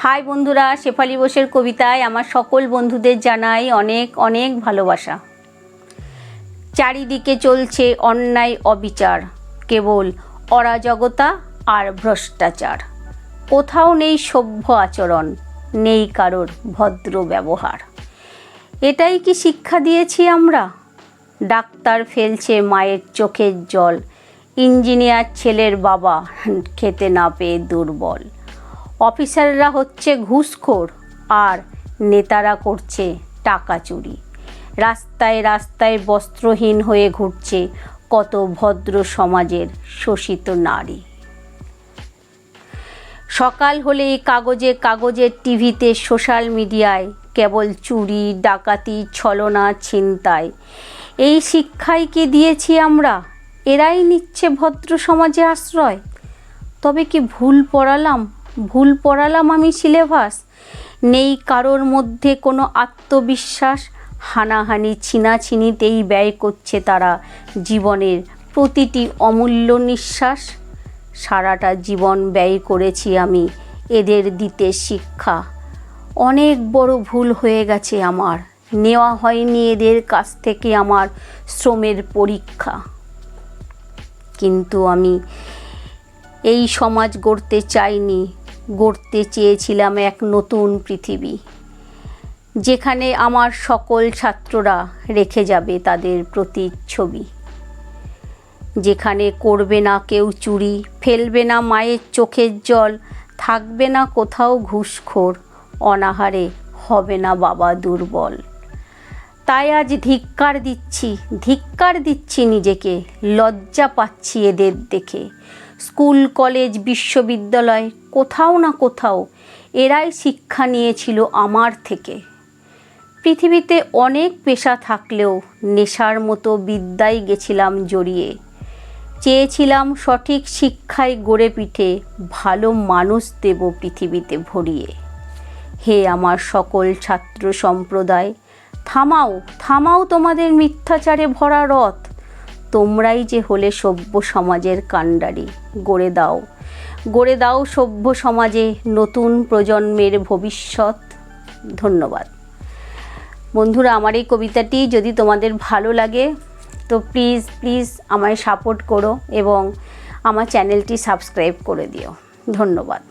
High বন্ধুরা, শেফালি বোসের কবিতায় আমার সকল বন্ধুদের জানাই অনেক অনেক ভালোবাসা। চারিদিকে চলছে অন্যায় অবিচার, কেবল অরাজকতা আর ভ্রষ্টাচার। কোথাও নেই সভ্য আচরণ, নেই কারোর ভদ্র ব্যবহার। এটাই কি শিক্ষা দিয়েছি আমরা? ডাক্তার ফেলছে মায়ের চোখের জল, ইঞ্জিনিয়ার ছেলের বাবা খেতে না পেয়ে দুর্বল। অফিসাররা হচ্ছে ঘুষখোর আর নেতারা করছে টাকা চুরি। রাস্তায় রাস্তায় বস্ত্রহীন হয়ে ঘুরছে কত ভদ্র সমাজের শোষিত নারী। সকাল হলেই কাগজে কাগজে, টিভিতে, সোশ্যাল মিডিয়ায় কেবল চুরি, ডাকাতি, ছলনা, ছিনতাই। এই শিক্ষাই কি দিয়েছি আমরা? এরাই নিচ্ছে ভদ্র সমাজে আশ্রয়। তবে কি ভুল পড়ালাম আমি সিলেবাস? নেই কারোর মধ্যে কোনো আত্মবিশ্বাস। হানাহানি ছিনাছিনিতেই ব্যয় করছে তারা জীবনের প্রতিটি অমূল্য নিঃশ্বাস। সারাটা জীবন ব্যয় করেছি আমি এদের দিতে শিক্ষা। অনেক বড় ভুল হয়ে গেছে আমার, নেওয়া হয়নি এদের কাছ থেকে আমার শ্রমের পরীক্ষা। কিন্তু আমি এই সমাজ গড়তে চাইনি, গড়তে চেয়েছিলাম এক নতুন পৃথিবী, যেখানে আমার সকল ছাত্ররা রেখে যাবে তাদের প্রতিচ্ছবি। যেখানে করবে না কেউ চুরি, ফেলবে না মায়ের চোখের জল, থাকবে না কোথাও ঘুষখোর, অনাহারে হবে না বাবা দুর্বল। তাই আজ ধিক্কার দিচ্ছি নিজেকে, লজ্জা পাচ্ছি এদের দেখে। স্কুল, কলেজ, বিশ্ববিদ্যালয়, কোথাও না কোথাও এরাই শিক্ষা নিয়েছিল আমার থেকে। পৃথিবীতে অনেক পেশা থাকলেও নেশার মতো বিদ্যায় গেছিলাম জড়িয়ে। চেয়েছিলাম সঠিক শিক্ষায় গড়ে পিঠে ভালো মানুষ দেব পৃথিবীতে ভরিয়ে। হে আমার সকল ছাত্র সম্প্রদায়, থামাও তোমাদের মিথ্যাচারে ভরা রথ। তোমরাই যে হলে সভ্য সমাজের কাণ্ডারি। গড়ে দাও সভ্য সমাজে নতুন প্রজন্মের ভবিষ্যৎ। ধন্যবাদ বন্ধুরা। আমার এই কবিতাটি যদি তোমাদের ভালো লাগে তো প্লিজ আমায় সাপোর্ট করো এবং আমার চ্যানেলটি সাবস্ক্রাইব করে দিও। ধন্যবাদ।